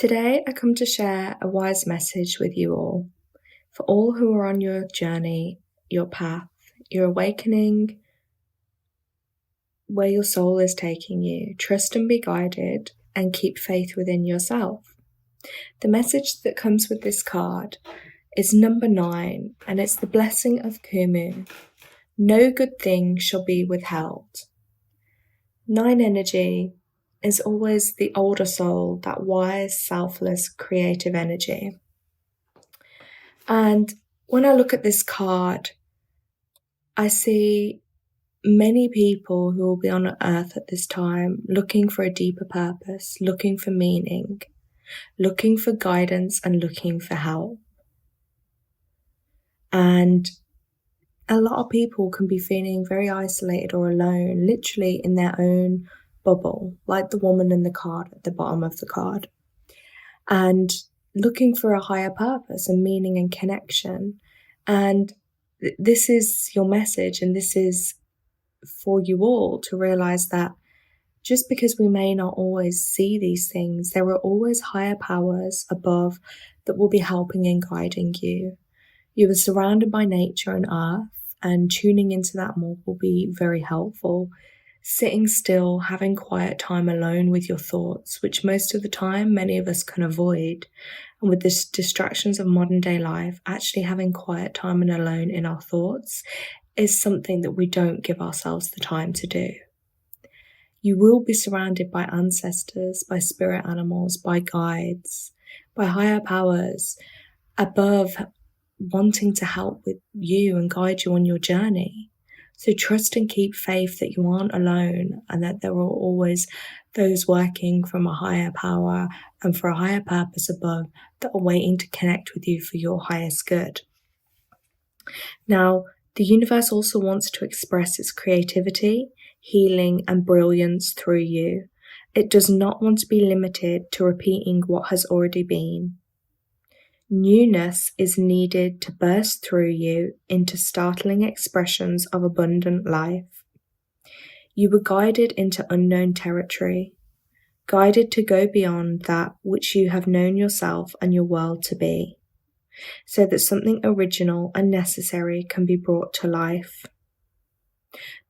Today, I come to share a wise message with you all. For all who are on your journey, your path, your awakening, where your soul is taking you, trust and be guided and keep faith within yourself. The message that comes with this card is number 9, and it's the blessing of Kumu. No good thing shall be withheld. 9 energy is always the older soul, that wise, selfless, creative energy. And when I look at this card, I see many people who will be on earth at this time looking for a deeper purpose, looking for meaning, looking for guidance and looking for help. And a lot of people can be feeling very isolated or alone, literally in their own bubble, like the woman in the card at the bottom of the card, and looking for a higher purpose and meaning and connection. And this is your message, and this is for you all to realize that just because we may not always see these things, there are always higher powers above that will be helping and guiding you. You are surrounded by nature and earth, and tuning into that more will be very helpful. Sitting still, having quiet time alone with your thoughts, which most of the time many of us can avoid. And with the distractions of modern day life, actually having quiet time and alone in our thoughts is something that we don't give ourselves the time to do. You will be surrounded by ancestors, by spirit animals, by guides, by higher powers above, wanting to help with you and guide you on your journey. So trust and keep faith that you aren't alone, and that there are always those working from a higher power and for a higher purpose above that are waiting to connect with you for your highest good. Now, the universe also wants to express its creativity, healing, and brilliance through you. It does not want to be limited to repeating what has already been. Newness is needed to burst through you into startling expressions of abundant life. You were guided into unknown territory, guided to go beyond that which you have known yourself and your world to be, so that something original and necessary can be brought to life.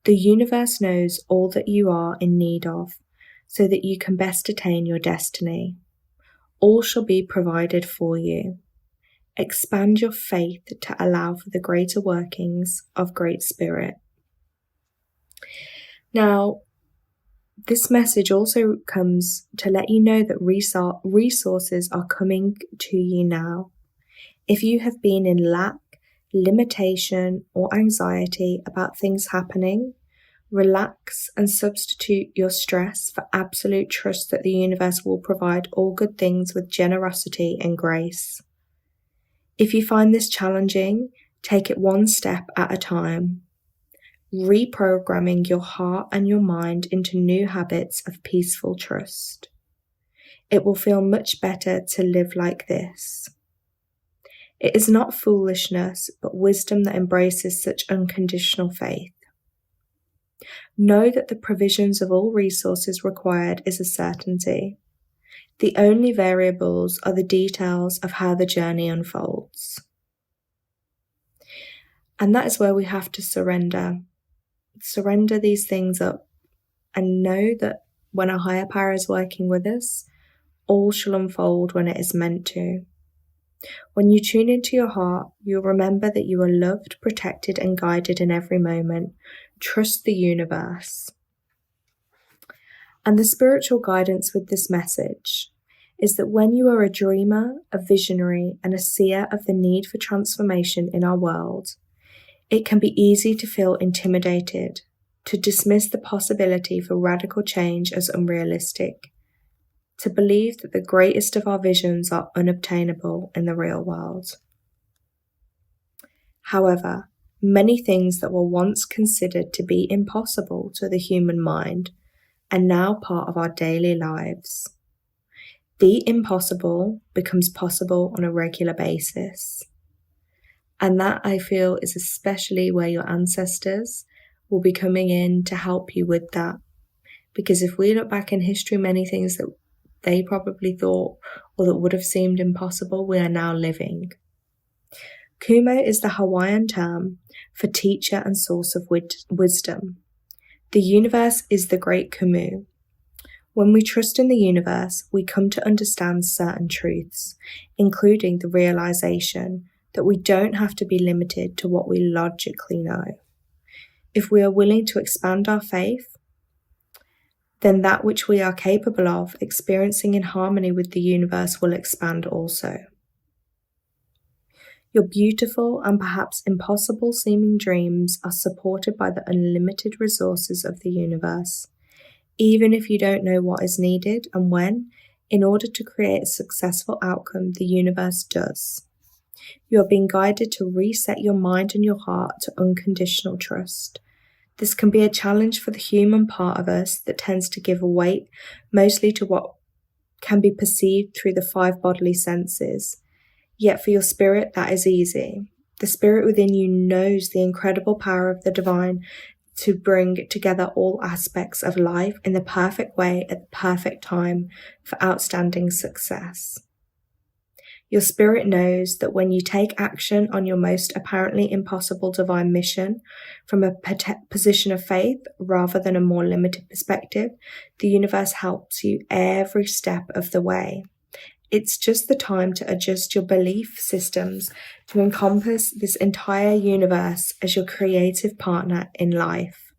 The universe knows all that you are in need of, so that you can best attain your destiny. All shall be provided for you. Expand your faith to allow for the greater workings of Great Spirit. Now, this message also comes to let you know that resources are coming to you now. If you have been in lack, limitation, or anxiety about things happening, relax and substitute your stress for absolute trust that the universe will provide all good things with generosity and grace. If you find this challenging, take it one step at a time, reprogramming your heart and your mind into new habits of peaceful trust. It will feel much better to live like this. It is not foolishness, but wisdom that embraces such unconditional faith. Know that the provisions of all resources required is a certainty. The only variables are the details of how the journey unfolds. And that is where we have to surrender. Surrender these things up and know that when a higher power is working with us, all shall unfold when it is meant to. When you tune into your heart, you'll remember that you are loved, protected, and guided in every moment. Trust the universe. And the spiritual guidance with this message is that when you are a dreamer, a visionary, and a seer of the need for transformation in our world, it can be easy to feel intimidated, to dismiss the possibility for radical change as unrealistic, to believe that the greatest of our visions are unobtainable in the real world. However, many things that were once considered to be impossible to the human mind are now part of our daily lives. The impossible becomes possible on a regular basis. And that, I feel, is especially where your ancestors will be coming in to help you with that. Because if we look back in history, many things that they probably thought or that would have seemed impossible, we are now living. Kumo is the Hawaiian term for teacher and source of wisdom. The universe is the great Kumu. When we trust in the universe, we come to understand certain truths, including the realization that we don't have to be limited to what we logically know. If we are willing to expand our faith, then that which we are capable of experiencing in harmony with the universe will expand also. Your beautiful and perhaps impossible seeming dreams are supported by the unlimited resources of the universe. Even if you don't know what is needed and when, in order to create a successful outcome, the universe does. You are being guided to reset your mind and your heart to unconditional trust. This can be a challenge for the human part of us that tends to give weight mostly to what can be perceived through the 5 bodily senses. Yet for your spirit, that is easy. The spirit within you knows the incredible power of the divine to bring together all aspects of life in the perfect way at the perfect time for outstanding success. Your spirit knows that when you take action on your most apparently impossible divine mission from a position of faith rather than a more limited perspective, the universe helps you every step of the way. It's just the time to adjust your belief systems to encompass this entire universe as your creative partner in life.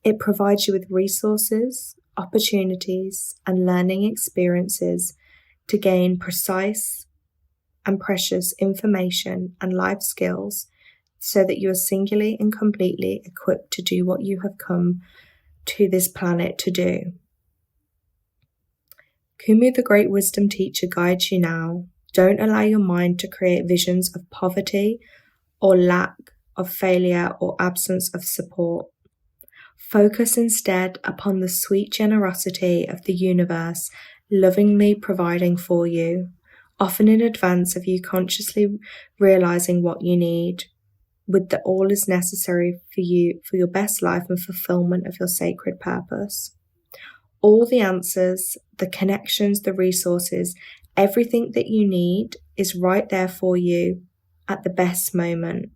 It provides you with resources, opportunities, and learning experiences to gain precise and precious information and life skills so that you are singularly and completely equipped to do what you have come to this planet to do. Kumu, the great wisdom teacher, guides you now. Don't allow your mind to create visions of poverty or lack of failure or absence of support. Focus instead upon the sweet generosity of the universe lovingly providing for you, often in advance of you consciously realizing what you need, with the all is necessary for you for your best life and fulfillment of your sacred purpose. All the answers, the connections, the resources, everything that you need is right there for you at the best moment.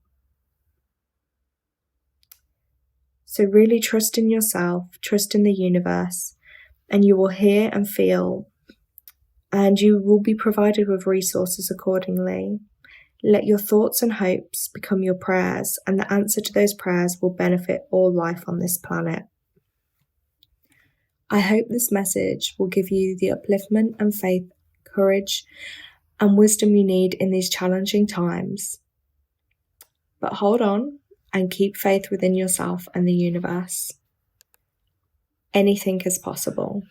So really trust in yourself, trust in the universe, and you will hear and feel, and you will be provided with resources accordingly. Let your thoughts and hopes become your prayers, and the answer to those prayers will benefit all life on this planet. I hope this message will give you the upliftment and faith, courage, and wisdom you need in these challenging times. But hold on and keep faith within yourself and the universe. Anything is possible.